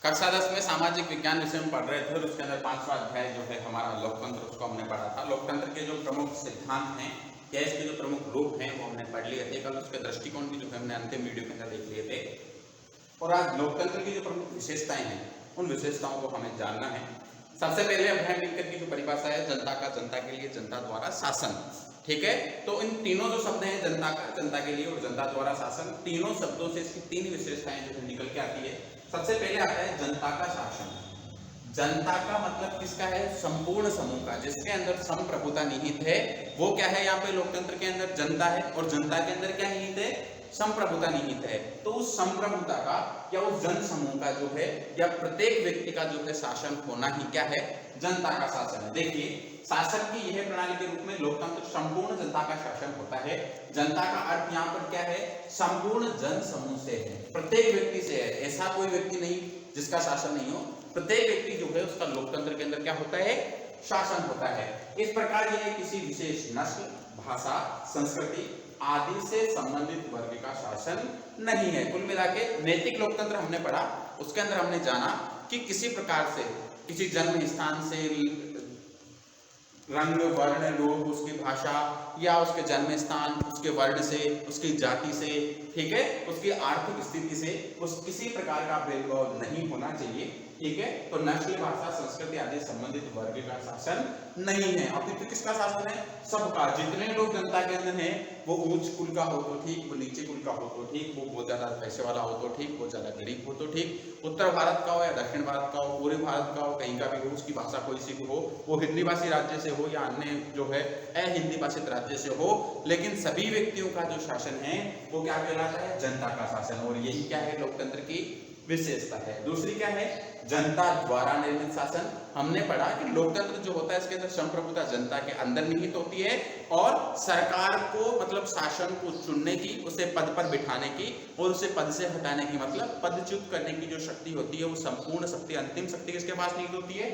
कक्षा 10 में सामाजिक विज्ञान विषय में पढ़ रहे थे और उसके अंदर 5वां अध्याय जो है हमारा लोकतंत्र, उसको हमने पढ़ा था। लोकतंत्र के जो प्रमुख सिद्धांत हैं या इसके जो प्रमुख रूप हैं वो हमने पढ़ लिए थे। कल उसके दृष्टिकोण भी जो है हमने अंतिम वीडियो के अंदर देख लिए थे। और आज लोकतंत्र की जो प्रमुख विशेषताएं हैं उन विशेषताओं को हमें जानना है। सबसे पहले अभ्याम लिंकन की जो परिभाषा है, जनता का, जनता के लिए, जनता द्वारा शासन। ठीक है, तो इन तीनों जो शब्द हैं, जनता का, जनता के लिए और जनता द्वारा शासन, तीनों शब्दों से इसकी तीन विशेषताएं जो है निकल के आती है। सबसे पहले आता है जनता का शासन। जनता का मतलब किसका है? संपूर्ण समूह का, जिसके अंदर संप्रभुता निहित है। वो क्या है? यहाँ पे लोकतंत्र के अंदर जनता है और जनता के अंदर क्या निहित है? संप्रभुता निहित है। तो उस संप्रभुता का या उस जन समूह का जो है या प्रत्येक व्यक्ति का जो है शासन होना ही क्या है? जनता का शासन है। देखिए, शासन की यह प्रणाली के रूप में लोकतंत्र संपूर्ण जनता का शासन होता है। जनता का अर्थ यहाँ पर क्या है? संपूर्ण जन समूह से है, प्रत्येक व्यक्ति से है। ऐसा कोई व्यक्ति नहीं जिसका शासन नहीं हो। प्रत्येक व्यक्ति जो है उसका लोकतंत्र के अंदर क्या होता है? शासन होता है। इस प्रकार यह किसी विशेष नस्ल, भाषा, संस्कृति आदि से संबंधित वर्ग का शासन नहीं है। कुल मिला के नैतिक लोकतंत्र हमने पढ़ा, उसके अंदर हमने जाना कि किसी प्रकार से, किसी जन्म स्थान से, रंग, वर्ण, लोग, उसकी भाषा या उसके जन्म स्थान, उसके वर्ण से, उसकी जाति से, ठीक है, उसकी आर्थिक स्थिति से उस किसी प्रकार का भेदभाव नहीं होना चाहिए। ठीक है, तो नस्ल, भाषा, संस्कृति आदि संबंधित वर्ग का शासन नहीं है। अब तो किसका शासन है? सबका। जितने लोग जनता के अंदर हैं, वो उच्च कुल का हो तो ठीक, वो नीचे कुल का हो तो ठीक, वो बहुत ज्यादा पैसे वाला हो तो ठीक, वो ज्यादा गरीब हो तो ठीक, उत्तर भारत का हो या दक्षिण भारत का हो, पूर्वी भारत का हो, कहीं का भी हो, उसकी भाषा कोई सी भी हो, वो हिंदी भाषी राज्य से हो या अन्य जो है अहिंदी भाषित राज्य से हो, लेकिन सभी व्यक्तियों का जो शासन है वो क्या कहलाता है? जनता का शासन। और यही क्या है? लोकतंत्र की विशेषता है। दूसरी क्या है? जनता द्वारा निर्मित शासन। हमने पढ़ा कि लोकतंत्र जो होता है इसके अंदर संप्रभुता जनता के अंदर निहित होती है और सरकार को, मतलब शासन को चुनने की, उसे पद पर बिठाने की और उसे पद से हटाने की, मतलब पदच्युत करने की जो शक्ति होती है वो संपूर्ण शक्ति, अंतिम शक्ति किसके पास निहित होती है?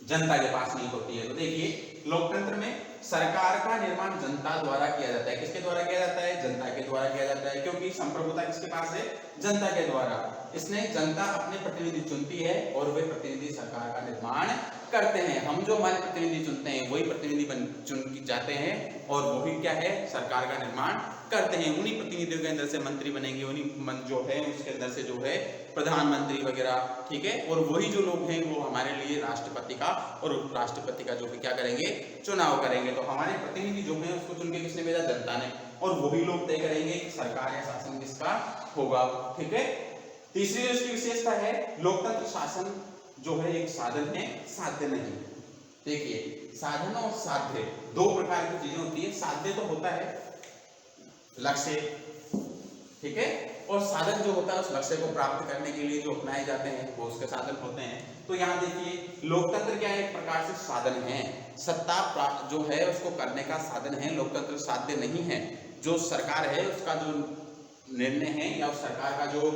जनता के पास नहीं होती है। तो देखिए, लोकतंत्र में सरकार का निर्माण जनता द्वारा किया जाता है। किसके द्वारा किया जाता है? जनता के द्वारा किया जाता है, क्योंकि संप्रभुता किसके पास है? जनता के द्वारा। इसने जनता अपने प्रतिनिधि चुनती है और वे प्रतिनिधि सरकार का निर्माण करते हैं। हम जो हमारे प्रतिनिधि चुनते हैं वही प्रतिनिधि चुन जाते हैं और वही क्या है? सरकार का निर्माण करते हैं। उन्हीं प्रतिनिधियों के अंदर से मंत्री बनेंगे, उन्हीं जो है उसके अंदर से जो है प्रधानमंत्री वगैरह, ठीक है, और वही जो लोग हैं वो हमारे लिए राष्ट्रपति का और उपराष्ट्रपति का जो भी क्या करेंगे? चुनाव करेंगे। तो हमारे प्रतिनिधि जो है उसको चुन के किसने भेजा? जनता ने। और वही लोग तय करेंगे कि सरकार या शासन किसका होगा। ठीक है, तीसरी जो इसकी विशेषता है, लोकतंत्र शासन जो है एक साधन है, साध्य नहीं। देखिए, साधन और साध्य दो प्रकार की चीजें होती है। साध्य तो होता है लक्ष्य, ठीक है, और साधन जो होता है उस लक्ष्य को प्राप्त करने के लिए जो अपनाए जाते हैं वो उसके साधन होते हैं। तो यहाँ देखिए, लोकतंत्र क्या है? एक प्रकार से साधन है। सत्ता प्राप्त जो है उसको करने का साधन है। लोकतंत्र साध्य नहीं है। जो सरकार है उसका जो निर्णय है या उस सरकार का जो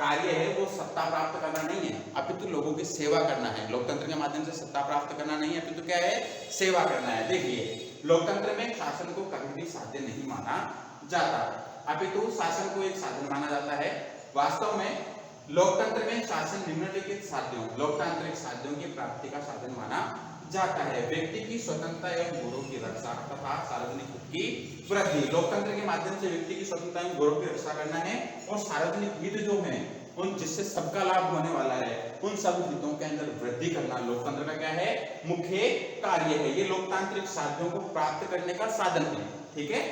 कार्य है वो सत्ता प्राप्त करना नहीं है, अपितु लोगों की सेवा करना है। लोकतंत्र के माध्यम से सत्ता प्राप्त करना नहीं है, अपितु क्या है? सेवा करना है। देखिए, लोकतंत्र में शासन को कभी भी साध्य नहीं माना जाता, अपितु शासन को एक साधन माना जाता है। वास्तव में लोकतंत्र में शासन निम्नलिखित साध्यों, लोकतांत्रिक साध्यों की प्राप्ति का साधन माना जाता है। व्यक्ति की स्वतंत्रता एवं गौरव की रक्षा तथा सार्वजनिक हित की वृद्धि। लोकतंत्र के माध्यम से व्यक्ति की स्वतंत्रता एवं गौरव की रक्षा करना है और सार्वजनिक हित जो है उन जिससे सबका लाभ होने वाला है उन सब हितों के अंदर वृद्धि करना लोकतंत्र का क्या है? मुख्य कार्य है। ये लोकतांत्रिक साध्यों को प्राप्त करने का साधन है। ठीक है,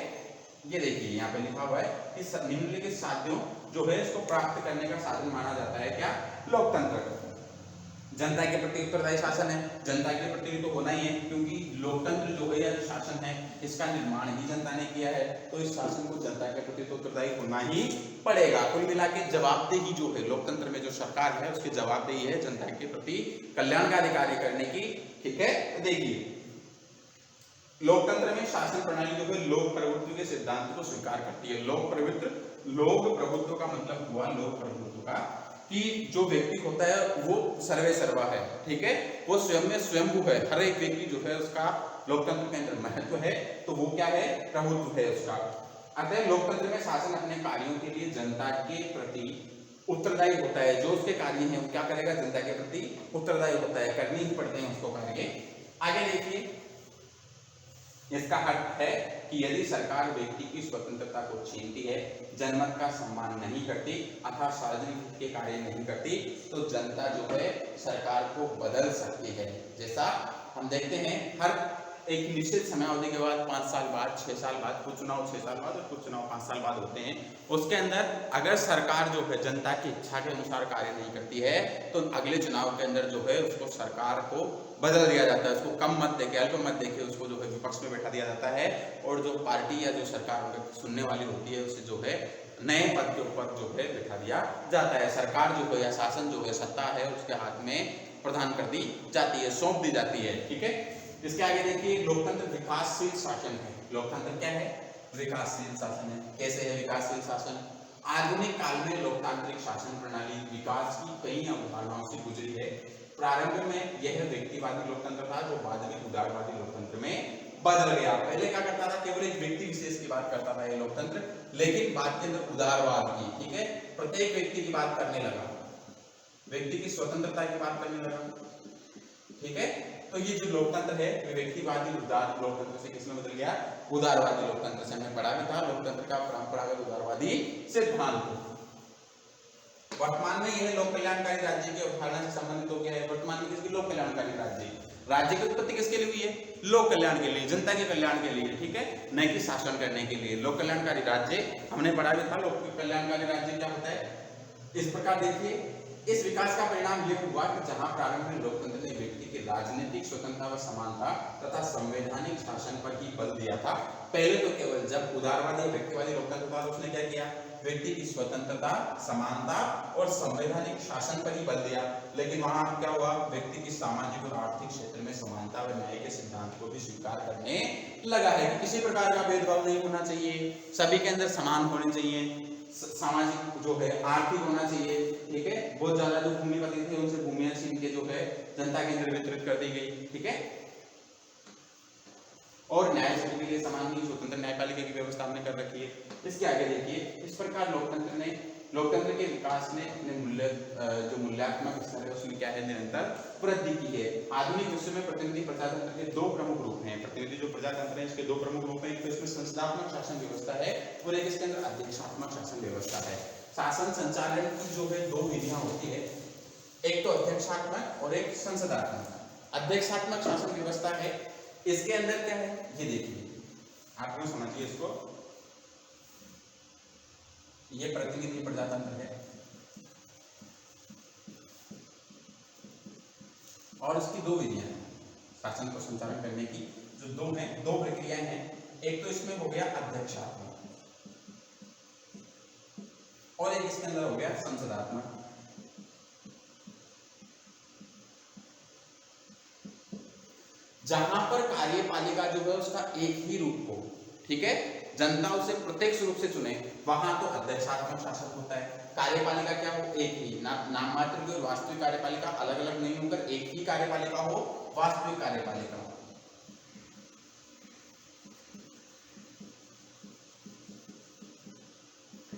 ये देखिए यहाँ पे लिखा हुआ है कि निम्नलिखित साध्यों जो है इसको प्राप्त करने का साधन माना जाता है क्या? लोकतंत्र। जनता के प्रति उत्तरदायी शासन है। जनता के प्रति तो होना ही है, क्योंकि लोकतंत्र जो है या जो शासन है इसका निर्माण ही जनता ने किया है, तो इस शासन को जनता के प्रति तो उत्तरदायी होना ही पड़ेगा। कुल मिला के जवाबदेही जो है लोकतंत्र में, जो सरकार है उसकी जवाबदेही है जनता के प्रति कल्याणकारी कार्य करने की। ठीक है, देखिए, लोकतंत्र में शासन प्रणाली जो है लोक प्रभुत्व के सिद्धांत को स्वीकार करती है। लोक प्रभुत्व का मतलब हुआ लोक प्रभुत्व का कि जो व्यक्ति होता है वो सर्वे सर्वा है। ठीक है, वो स्वयं में स्वयंभू है। हर एक व्यक्ति जो है उसका लोकतंत्र के अंदर महत्व है, तो वो क्या है? प्रभुत्व है उसका। अतः लोकतंत्र में शासन अपने कार्यों के लिए जनता के प्रति उत्तरदायी होता है, जो उसके कार्य हैं वो क्या करेगा, जनता के प्रति उत्तरदायी होता है, करनी ही पड़ते हैं उसको कार्य। आगे देखिए, इसका अर्थ है कि यदि सरकार व्यक्ति की स्वतंत्रता को छीनती है, जनमत का सम्मान नहीं करती अथवा सार्वजनिक हित के कार्य नहीं करती, तो जनता जो है सरकार को बदल सकती है। जैसा हम देखते हैं हर एक निश्चित समयावधि के बाद 5 साल बाद, 6 साल बाद, कुछ चुनाव 6 साल बाद और कुछ चुनाव 5 साल बाद होते हैं, उसके अंदर अगर सरकार जो है जनता की इच्छा के अनुसार कार्य नहीं करती है तो अगले चुनाव के अंदर जो है उसको सरकार को बदल दिया जाता है, उसको कम मत देके, अल्प मत देके उसको जो है विपक्ष में बैठा दिया जाता है, और जो पार्टी या जो सरकार सुनने वाली होती है उसे जो है नए पद के ऊपर जो है बैठा दिया जाता है। सरकार जो है या शासन जो है, सत्ता है, उसके हाथ में प्रदान कर दी जाती है, सौंप दी जाती है। ठीक है, इसके आगे देखिए, लोकतंत्र विकासशील शासन है। लोकतंत्र क्या है, विकासशील शासन है। कैसे है विकासशील शासन? आधुनिक काल में लोकतांत्रिक शासन प्रणाली विकास की कई अवधारणाओं से गुजरी है। प्रारंभ में यह व्यक्तिवादी लोकतंत्र था, जो बाद में उदारवादी लोकतंत्र में बदल गया। पहले क्या करता था, केवल एक व्यक्ति विशेष की बात करता था ये लोकतंत्र, लेकिन बाद के अंदर उदारवाद की, ठीक है, प्रत्येक व्यक्ति की बात करने लगा, व्यक्ति की स्वतंत्रता की बात करने लगा। ठीक है, तो ये जो लोकतंत्र है व्यक्तिवादी उदार लोकतंत्र से किसमें बदल गया, उदारवादी लोकतंत्र से। हमने पढ़ा भी था लोकतंत्र का परंपरागत उदारवादी सिद्धांत। वर्तमान में यह लोक कल्याणकारी राज्य की अवधारणा से संबंधित हो गया है। वर्तमान में किसकी, लोक कल्याणकारी राज्य। राज्य की उत्पत्ति किसके लिए हुई है, लोक कल्याण के लिए, जनता के कल्याण के लिए। ठीक है, न कि शासन करने के लिए। लोक कल्याणकारी राज्य हमने पढ़ा भी था, लोक कल्याणकारी राज्य क्या होता है। इस प्रकार देखिए, इस विकास का परिणाम यह हुआ कि जहां प्रारंभ में लोकतंत्र ने व्यक्ति की राजनीतिक स्वतंत्रता व समानता तथा संवैधानिक शासन पर ही बल दिया था। पहले तो केवल जब उदारवादी व्यक्तिवादी लोकतंत्र था, उसने क्या किया, व्यक्ति की स्वतंत्रता, समानता और संवैधानिक शासन पर ही बल दिया। लेकिन वहां क्या हुआ, व्यक्ति की सामाजिक और आर्थिक क्षेत्र में समानता व न्याय के सिद्धांत को भी स्वीकार करने लगा है कि किसी प्रकार का भेदभाव नहीं होना चाहिए, सभी के अंदर समान होने चाहिए, सामाजिक जो है आर्थिक होना चाहिए। ठीक है, बहुत ज्यादा जो भूमिपति थे उनसे भूमियां छीन के जो है जनता के अंदर वितरित कर दी गई। ठीक है, और न्याय सभी के लिए समान ही स्वतंत्र न्यायपालिका की व्यवस्था हमने कर रखी है। इसके आगे देखिए, इस प्रकार लोकतंत्र के विकास ने अपने जो मूल्यात्मक स्तर है उसमें क्या है, निरंतर वृद्धि की है। आधुनिक विश्व में प्रतिनिधि प्रजातंत्र के दो प्रमुख रूप हैं। प्रतिनिधि जो प्रजातंत्र है इसके दो प्रमुख रूप हैं, एक तो इसमें संसदात्मक शासन व्यवस्था है और एक इसके अंदर अध्यक्षात्मक शासन व्यवस्था है। शासन संचालन की जो है दो विधियां होती है, एक तो अध्यक्षात्मक और एक संसदात्मक। अध्यक्षात्मक शासन व्यवस्था है, इसके अंदर क्या है ये देखिए, आप लोग समझिए इसको। ये प्रतिनिधि प्रजातंत्र है और इसकी दो विधियां हैं शासन को संचालन करने की, जो दो प्रक्रियाएं हैं। एक तो इसमें हो गया अध्यक्षात्मक और एक इसके अंदर हो गया संसदात्मक। जहां पर कार्यपालिका जो है उसका एक ही रूप हो, ठीक है, जनता उसे प्रत्यक्ष रूप से चुने, वहां तो अध्यक्षात्मक शासन होता है। कार्यपालिका क्या हो, एक ही, नाम मात्र की और वास्तविक कार्यपालिका अलग अलग नहीं होकर एक ही कार्यपालिका हो, वास्तविक कार्यपालिका हो।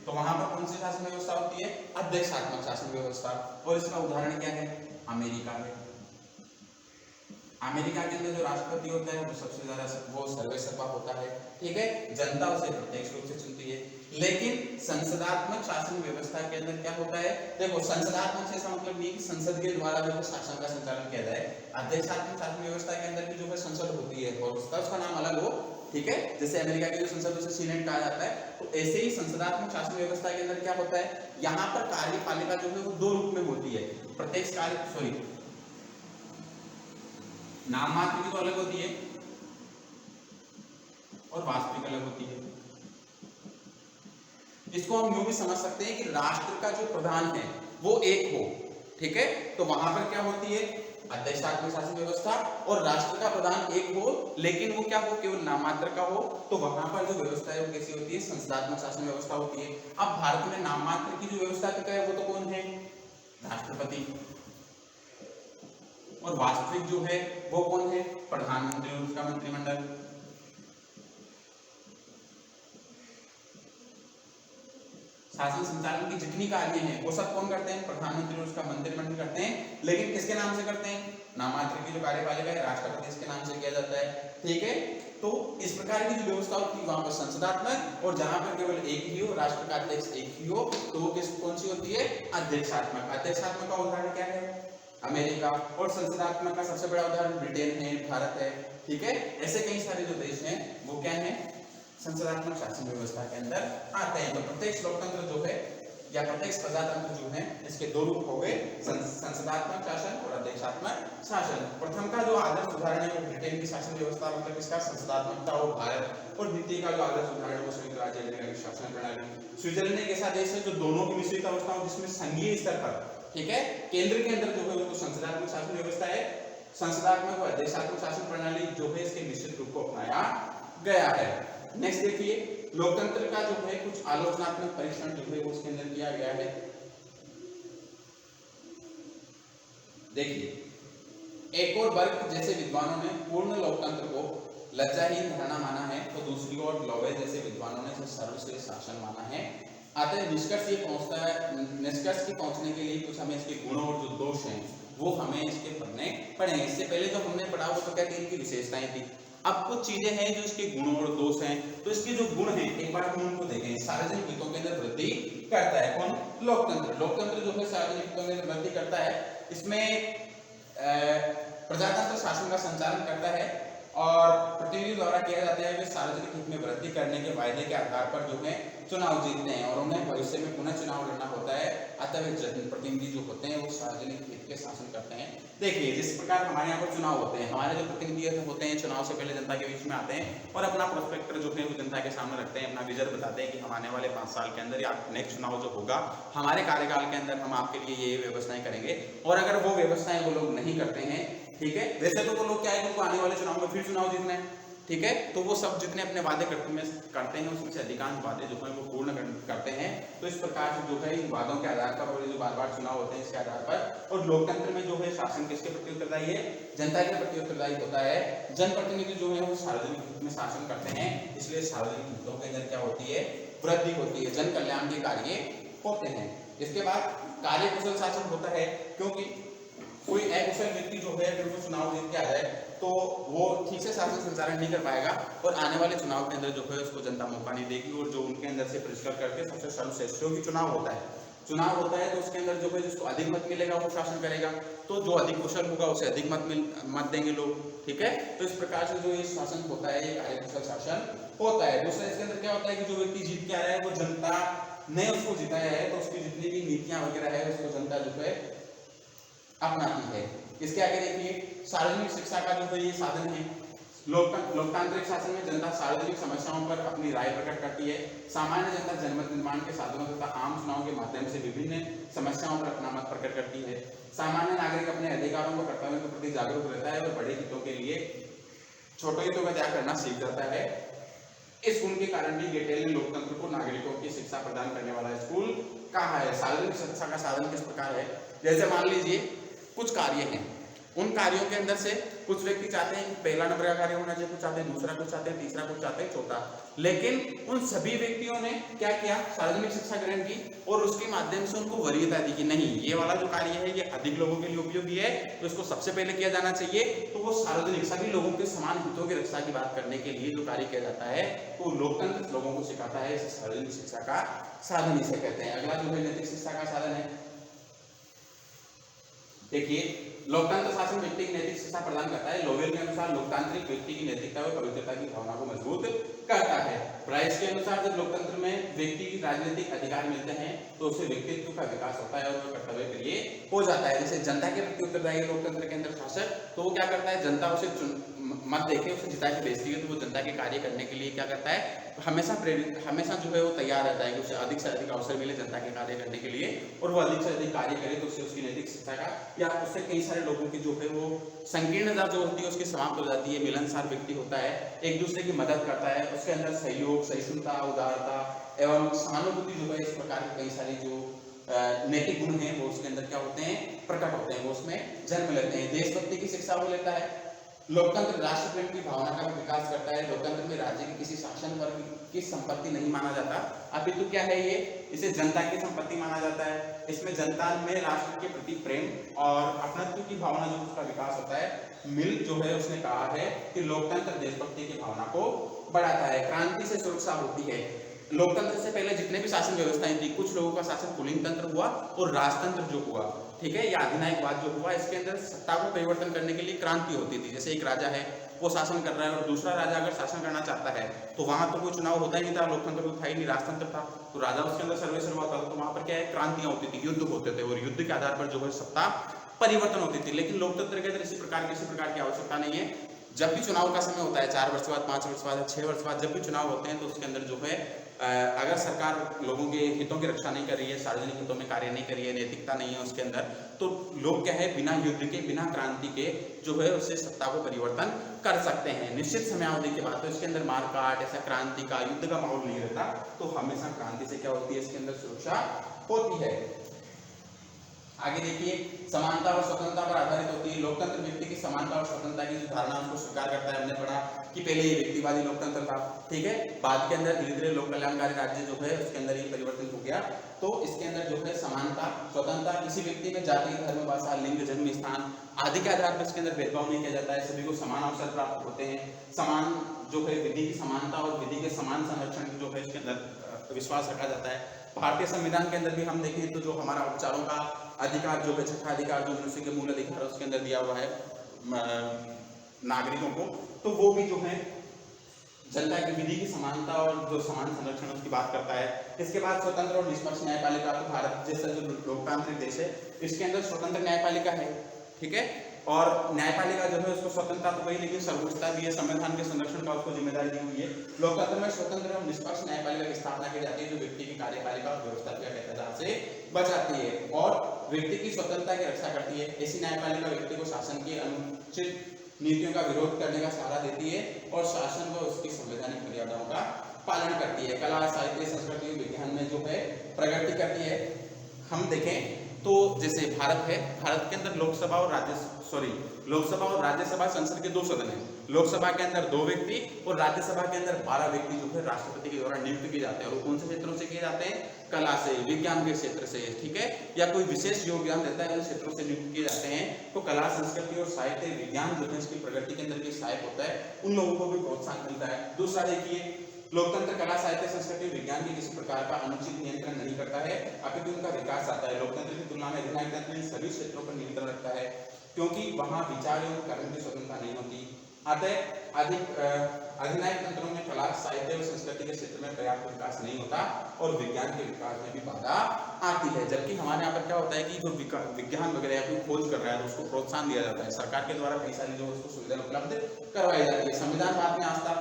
तो वहां पर कौन सी शासन व्यवस्था होती है, अध्यक्षात्मक शासन व्यवस्था। और इसका उदाहरण क्या है, अमेरिका है। अमेरिका के अंदर जो राष्ट्रपति होता है वो सबसे ज्यादा वो सर्वेसर्वा होता है। ठीक है, जनता उसे प्रत्यक्ष रूप से चुनती है। लेकिन संसदात्मक शासन व्यवस्था के अंदर क्या होता है, देखो संसदात्मक से इसका मतलब नहीं कि संसद के द्वारा जो है शासन का संचालन किया जाए। अध्यक्षात्मक शासन व्यवस्था के अंदर की जो है संसद होती है और उसका नाम अलग हो, ठीक है, जैसे अमेरिका की जो संसद उसे सीनेट कहा जाता है, तो ऐसे ही संसदात्मक शासन व्यवस्था के अंदर क्या होता है, यहाँ पर कार्यपालिका जो है वो दो रूप में होती है, प्रत्यक्ष नाम मात्र की तो अलग होती है और वास्तविक अलग होती है। इसको हम यूं भी समझ सकते हैं कि राष्ट्र का जो प्रधान है वो एक हो, ठीक है, तो वहां पर क्या होती है, अध्यक्षात्मक शासन व्यवस्था, और राष्ट्र का प्रधान एक हो लेकिन वो क्या हो, केवल नाम मात्र का हो, तो वहां पर जो व्यवस्था है वो कैसी होती है, संसदात्मक शासन व्यवस्था होती है। अब भारत में नाम मात्र की जो व्यवस्था है वो तो कौन है, राष्ट्रपति, और वास्तविक जो है वो कौन है, प्रधानमंत्री और उसका मंत्रिमंडल। शासन संचालन की जितनी कार्य हैं वो सब कौन करते हैं? प्रधानमंत्री और उसका मंत्रिमंडल करते हैं। लेकिन किसके नाम से करते हैं? नामांतर की जो कार्यपालिका है राष्ट्रपति इसके नाम से किया जाता है। ठीक है, तो इस प्रकार की जो व्यवस्था होती है वहां पर संसदात्मक, और जहां पर केवल एक ही हो, राष्ट्र का अध्यक्ष एक ही हो, तो वो कौन सी होती है? अध्यक्षात्मक। अध्यक्षात्मक का उदाहरण क्या है? अमेरिका। और संसदात्मक का सबसे बड़ा उदाहरण ब्रिटेन है, भारत है। ठीक है, ऐसे कई सारे जो देश हैं वो क्या है? संसदात्मक शासन व्यवस्था के अंदर आते हैं। तो प्रत्यक्ष लोकतंत्र जो है या प्रत्यक्ष प्रजातंत्र जो है इसके दो रूप हो गए, संसदात्मक शासन और अध्यक्षात्मक शासन। प्रथम का जो आदर्श उदाहरण है वो ब्रिटेन की शासन व्यवस्था, मतलब इसका संसदात्मकता और भारत। और द्वितीय का जो आदर्श उदाहरण है वो संयुक्त राज्य अमेरिका की शासन प्रणाली। स्विट्जरलैंड एक ऐसा देश है जो दोनों की मिश्रित अवस्था हो, जिसमें संघीय स्तर पर, ठीक है, केंद्र के अंदर जो है वो संसदात्मक शासन व्यवस्था है, संसदात्मक और अध्यक्षात्मक शासन प्रणाली जो है इसके मिश्रित रूप को अपनाया गया है। नेक्स्ट देखिए, लोकतंत्र का जो है कुछ आलोचनात्मक परीक्षण जो है वो उसके अंदर किया गया है। देखिए, एक और वर्ग जैसे विद्वानों ने पूर्ण लोकतंत्र को लज्जाहीन धारणा माना है, तो दूसरी ओर लोवे जैसे विद्वानों ने इसे सर्वश्रेष्ठ शासन माना है। अतः निष्कर्ष ये पहुंचता है, निष्कर्ष के पहुंचने के लिए कुछ हमें इसके गुणों और जो दोष हैं वो हमें इसके पढ़ने पड़ेंगे। इससे पहले जो हमने पढ़ा वो तो क्या थी? इनकी विशेषताएं थी। अब कुछ चीजें हैं जो इसके गुणों और दोष हैं, तो इसके जो गुण हैं एक बार हम उनको देखें। सार्वजनिक हितों के अंदर वृद्धि करता है कौन? लोकतंत्र। लोकतंत्र जो है सार्वजनिक हितों के अंदर वृद्धि करता है, इसमें प्रजातंत्र शासन का संचालन करता है और प्रतिनिधि द्वारा किया जाता है वे सार्वजनिक हित में वृद्धि करने के वायदे के आधार पर जो है चुनाव जीतते हैं और उन्हें भविष्य में पुनः चुनाव लड़ना होता है। अतः वे प्रतिनिधि जो होते हैं वो सार्वजनिक हित के शासन करते हैं। देखिए, जिस प्रकार हमारे यहाँ पर चुनाव होते हैं, हमारे जो प्रतिनिधि होते हैं चुनाव से पहले जनता के बीच में आते हैं और अपना प्रोस्पेक्टर जो है वो जनता के सामने रखते हैं, अपना विजन बताते हैं कि हम आने वाले 5 साल के अंदर या नेक्स्ट चुनाव जो होगा हमारे कार्यकाल के अंदर हम आपके लिए ये व्यवस्थाएं करेंगे। और अगर वो व्यवस्थाएं वो लोग नहीं करते हैं, ठीक है, वैसे तो वो लोग क्या है, उनको आने वाले चुनाव में फिर चुनाव जीतना है, ठीक है, तो वो सब जितने अपने वादे करते हैं उसमें से अधिकांश वादे जो है वो पूर्ण करते हैं। तो इस प्रकार से जो है इन वादों के आधार पर और जो बार बार चुनाव होते हैं इसके आधार पर। और लोकतंत्र में जो है शासन किसके प्रति उत्तरदायी है? जनता के प्रति उत्तरदायी होता है। जनप्रतिनिधि जो है वो सार्वजनिक हित में शासन करते हैं, इसलिए सार्वजनिक हितों के अंदर क्या होती है? वृद्धि होती है, जन कल्याण के कार्य होते हैं। इसके बाद कार्यकुशल शासन होता है, क्योंकि कोई अकुशल व्यक्ति जो है अगर वो चुनाव जीत के आ जाए तो वो ठीक से शासन संचालन नहीं कर पाएगा और आने वाले चुनाव के अंदर जो है उसको जनता मौका नहीं देगी। और जो उनके अंदर से परिष्कार करके सबसे सर्वश्रेष्ठ की चुनाव होता है तो उसके अंदर जो है जिसको अधिक मत मिलेगा वो शासन करेगा, तो जो अधिक कुशल होगा उसे अधिक मत देंगे लोग, ठीक है। तो इस प्रकार से जो ये शासन होता है ये कार्यकुशल शासन होता है। दूसरा इसके अंदर क्या होता है कि जो व्यक्ति जीत के आ रहा है वो जनता ने उसको जिताया है, तो उसकी जितनी भी नीतियां वगैरह है उसको जनता जो है अपनाती है। इसके आगे देखिए, सार्वजनिक शिक्षा का जो है ये साधन है। लोकतांत्रिक शासन में जनता सार्वजनिक समस्याओं पर अपनी राय प्रकट करती है। सामान्य जनता जनमत निर्माण के साधनों तथा आम चुनाव के माध्यम से विभिन्न समस्याओं पर अपना मत प्रकट करती है। सामान्य नागरिक अपने अधिकारों व कर्तव्यों के प्रति जागरूक रहता है और बड़े हितों के लिए छोटे हितों का त्याग करना सीख जाता है। इस गुण के कारण भी गेटेल ने लोकतंत्र को नागरिकों की शिक्षा प्रदान करने वाला स्कूल कहा है। सार्वजनिक शिक्षा का साधन किस प्रकार है? जैसे मान लीजिए कुछ कार्य हैं, उन कार्यों के अंदर से कुछ व्यक्ति चाहते हैं कि पहला नंबर का कार्य होना चाहिए, कुछ चाहते हैं दूसरा, कुछ चाहते हैं तीसरा, कुछ चाहते हैं चौथा। लेकिन उन सभी व्यक्तियों ने क्या किया? सार्वजनिक शिक्षा ग्रहण की और उसके माध्यम से उनको वरीयता दी कि नहीं, ये वाला जो कार्य है ये अधिक लोगों के लिए उपयोगी है, तो इसको सबसे पहले किया जाना चाहिए। तो वो सार्वजनिक सभी लोगों के समान हितों की रक्षा की बात करने के लिए जो कार्य किया जाता है तो लोकतंत्र लोगों को सिखाता है। इसे सार्वजनिक शिक्षा का साधन इसे कहते हैं। अगला जो है नैतिक शिक्षा का साधन है। देखिए, लोकतंत्र शासन व्यक्ति की नैतिक शिक्षा प्रदान करता है। लोवेल के अनुसार लोकतांत्रिक व्यक्ति की नैतिकता और पवित्रता की भावना को मजबूत करता है। प्राइस के अनुसार जब लोकतंत्र में व्यक्ति की राजनीतिक अधिकार मिलते हैं तो उसे व्यक्तित्व का विकास होता है और वह कर्तव्य के लिए हो जाता है। जैसे जनता के प्रति उत्तरदायी लोकतंत्र के अंदर शासक, तो वो क्या करता है? जनता उसे मत देके उसे जिता के भेजती है, तो वो जनता के कार्य करने के लिए क्या करता है? हमेशा जो है वो तैयार रहता है कि उसे अधिक से अधिक अवसर मिले जनता के कार्य करने के लिए और वो अधिक से अधिक कार्य करे, तो उससे उसकी नैतिक शिक्षा का या उससे कई सारे लोगों की जो है वो संकीर्णता जो होती है उसकी समाप्त हो जाती है। मिलनसार व्यक्ति होता है, एक दूसरे की मदद करता है, उसके अंदर सहयोग, सहिष्णुता, उदारता एवं सहानुभूति जो है, इस प्रकार के कई सारी जो नैतिक गुण हैं वो उसके अंदर क्या होते हैं? प्रकट होते हैं, वो उसमें जन्म लेते हैं। देशभक्ति की शिक्षा वो लेता है, लोकतंत्र राष्ट्र प्रेम की भावना का विकास करता है। लोकतंत्र में राज्य के किसी शासन वर्ग की संपत्ति नहीं माना जाता, अपितु क्या है ये, इसे जनता की संपत्ति माना जाता है। इसमें जनता में राष्ट्र के प्रति प्रेम और अपनत्व की भावना जो उसका विकास होता है। मिल जो है उसने कहा है कि लोकतंत्र देशभक्ति की भावना को बढ़ाता है। क्रांति से सुरक्षा होती है। लोकतंत्र से पहले जितने भी शासन व्यवस्थाएं थी, कुछ लोगों का शासन कुलीन तंत्र हुआ और राजतंत्र जो हुआ, ठीक है, या अधिनायकवाद जो हुआ, इसके अंदर सत्ता को परिवर्तन करने के लिए क्रांति होती थी। जैसे एक राजा है वो शासन कर रहा है और दूसरा राजा अगर शासन करना चाहता है तो वहां तो कोई चुनाव होता ही नहीं था, लोकतंत्र तो था ही नहीं, राजतंत्र था, तो राजा उसके अंदर सर्वेसर्वा होता था। तो वहां पर क्या है, क्रांतियां होती थी, युद्ध होते थे और युद्ध के आधार पर जो है सत्ता परिवर्तन होती थी। लेकिन लोकतंत्र के अंदर इसी प्रकार की आवश्यकता नहीं है। जब भी चुनाव का समय होता है, 4 वर्ष बाद, 5 वर्ष बाद, 6 वर्ष बाद, जब भी चुनाव होते हैं तो उसके अंदर जो है अगर सरकार लोगों के हितों की रक्षा नहीं कर रही है, सार्वजनिक हितों में कार्य नहीं कर रही है, नैतिकता नहीं है उसके अंदर, तो लोग क्या है, बिना युद्ध के, बिना क्रांति के जो है उससे सत्ता को परिवर्तन कर सकते हैं निश्चित समयावधि के बाद। तो इसके अंदर मारकाट, ऐसा क्रांति का, युद्ध का माहौल नहीं रहता। तो हमेशा क्रांति से क्या होती है, इसके अंदर सुरक्षा होती है। आगे देखिए, समानता और स्वतंत्रता पर आधारित होती है। लोकतंत्र व्यक्ति की समानता और स्वतंत्रता की जो धारणा उसको स्वीकार करता है। हमने पढ़ा कि पहले ये व्यक्तिवादी लोकतंत्र था, ठीक है, बाद के अंदर धीरे धीरे लोक कल्याणकारी राज्य जो है उसके अंदर ये परिवर्तन हो गया। तो इसके अंदर जो है समानता, स्वतंत्रता, किसी व्यक्ति में जाति, धर्म, भाषा, लिंग, जन्म स्थान आदि के आधार पर इसके अंदर भेदभाव नहीं किया जाता है। सभी को समान अवसर प्राप्त होते हैं। समान जो है विधि की समानता और विधि के समान संरक्षण जो है इसके अंदर विश्वास रखा जाता है। भारतीय संविधान के अंदर भी हम देखें तो जो हमारा उपचारों का अधिकार, जो छठा अधिकार जो मनुष्य के मूल अधिकार उसके अंदर दिया हुआ है नागरिकों को, तो वो भी जो है जनता की विधि की समानता और जो समान संरक्षण उसकी बात करता है। इसके बाद स्वतंत्र और निष्पक्ष न्यायपालिका। तो भारत जैसा जो लोकतांत्रिक देश है इसके अंदर स्वतंत्र न्यायपालिका है, ठीक है, और न्यायपालिका जो है उसको स्वतंत्रता तो वही, लेकिन सर्वोच्चता भी है, संविधान के संरक्षण का उसको जिम्मेदारी दी हुई है। लोकतंत्र में स्वतंत्र और निष्पक्ष न्यायपालिका की स्थापना की जाती है, जो व्यक्ति की कार्यपालिका और व्यवस्था से बचाती है और व्यक्ति की स्वतंत्रता की रक्षा करती है। ऐसी न्यायपालिका व्यक्ति को शासन की अनुचित नीतियों का विरोध करने का सहारा देती है और शासन व उसकी संवैधानिक मर्यादाओं का पालन करती है। कला, साहित्य, संस्कृति, विज्ञान में जो है प्रगति करती है। हम देखें तो जैसे भारत है, भारत के अंदर लोकसभा और राज्यसभा संसद के 2 सदन हैं। लोकसभा के अंदर 2 व्यक्ति और राज्यसभा के अंदर 12 व्यक्ति जो है राष्ट्रपति के द्वारा नियुक्त किए जाते हैं। और कौन से क्षेत्रों से किए जाते हैं, कला से, विज्ञान के क्षेत्र से, ठीक है, या कोई विशेष योगदान देता है उन क्षेत्रों से नियुक्त किए जाते हैं। तो कला, संस्कृति और साहित्य, विज्ञान जो है इसकी प्रगति के अंदर भी सहायक होता है, उन लोगों को भी प्रोत्साहन मिलता है। दूसरा देखिए, लोकतंत्र कला, साहित्य, संस्कृति, विज्ञान के किसी प्रकार का अनुचित नियंत्रण नहीं करता है, अपितु उनका विकास आता है। लोकतंत्र की तुलना में अधिनायक तंत्र इन सभी क्षेत्रों पर नियंत्रण रखता है, क्योंकि वहां विचार एवं कर्म की स्वतंत्रता नहीं होती। अतः अधिनायक तंत्रों में कला, साहित्य और संस्कृति के क्षेत्र में पर्याप्त विकास नहीं होता और विज्ञान के विकास में भी बाधा आती है। जबकि हमारे यहाँ पर क्या होता है कि जो विज्ञान वगैरह या कोई खोज कर रहा है तो उसको प्रोत्साहन दिया जाता है, सरकार के द्वारा कई सारी जो उसको सुविधा उपलब्ध करवाई जाती है। संविधानवाद में आस्था,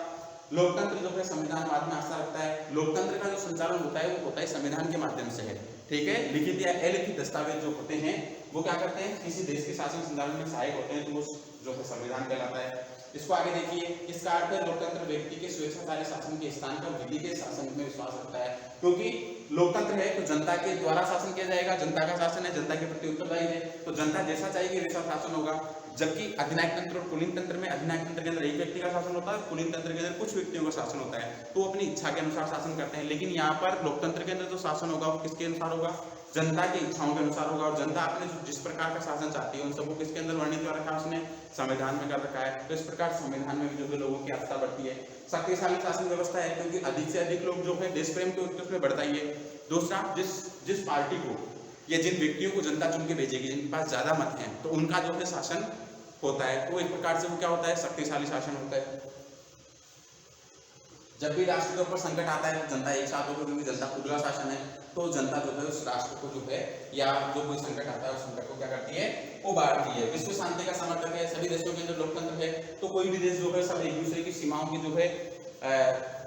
लोकतंत्र जो है संविधानवाद में आस्था रखता है। लोकतंत्र का जो संचालन होता है वो होता है संविधान के माध्यम से है, ठीक है। लिखित या अलिखित दस्तावेज जो होते हैं वो क्या करते हैं, किसी देश के शासन संचालन में सहायक होते हैं, तो वो जो है संविधान कहलाता है। इसको आगे देखिए, इसका अर्थ है लोकतंत्र व्यक्ति के स्वेच्छाचारी शासन के स्थान पर विधि के शासन में विश्वास रखता है। क्योंकि लोकतंत्र है तो जनता के द्वारा शासन किया जाएगा, जनता का शासन है, जनता के प्रति उत्तरदायी है, तो जनता जैसा चाहेगी वैसा शासन होगा। जबकि अधिनायक तंत्र और कुलीन तंत्र में, अधिनायक तंत्र के अंदर एक व्यक्ति का शासन होता है, कुलीन तंत्र के अंदर कुछ व्यक्तियों का शासन होता है, तो अपनी इच्छा के अनुसार शासन करते हैं। लेकिन यहाँ पर लोकतंत्र के अंदर जो शासन होगा वो किसके अनुसार होगा, जनता की इच्छाओं के अनुसार होगा। और जनता अपने जिस प्रकार का शासन चाहती है उन सबको किसके अंदर वर्णित कर रखा है, उसने संविधान में कर रखा है। तो इस प्रकार संविधान में भी जो है लोगों की आस्था बढ़ती है। शक्तिशाली शासन व्यवस्था है, क्योंकि अधिक से अधिक लोग जो है देश प्रेम के उसमें बढ़ता ही है। दूसरा, जिस पार्टी को या जिन व्यक्तियों को जनता चुन के भेजेगी, जिनके पास ज्यादा मत हैं, तो उनका जो है शासन होता है। तो एक प्रकार से वो क्या होता है, शक्तिशाली शासन होता है। जब भी राष्ट्र के ऊपर संकट आता है, जनता एक साथ होकर, क्योंकि जनता खुद का शासन है, तो जनता जो है उस राष्ट्र को जो है, या जो कोई संकट आता है उस संकट को क्या करती है, उबारती है। विश्व शांति का समर्थक है, सभी देशों के अंदर लोकतंत्र है, तो कोई भी देश जो है सब एक दूसरे की सीमाओं की जो है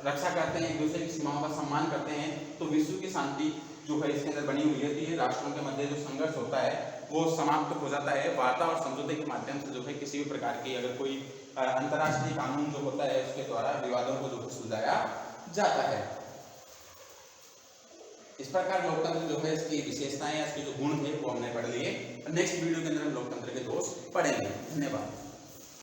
रक्षा करते हैं, एक दूसरे की सीमाओं का सम्मान करते हैं। तो विश्व की शांति जो है इसके अंदर बनी हुई है। राष्ट्रों के मध्य जो संघर्ष होता है वो समाप्त हो जाता है वार्ता और समझौते के माध्यम से। जो है किसी भी प्रकार की अगर कोई अंतर्राष्ट्रीय कानून जो होता है उसके द्वारा विवादों को जो सुलझाया जाता है। इस प्रकार लोकतंत्र जो है इसकी विशेषताएं, इसके जो गुण थे वो हमने पढ़ लिए। नेक्स्ट वीडियो के अंदर हम लोकतंत्र के दोष पढ़ेंगे। धन्यवाद।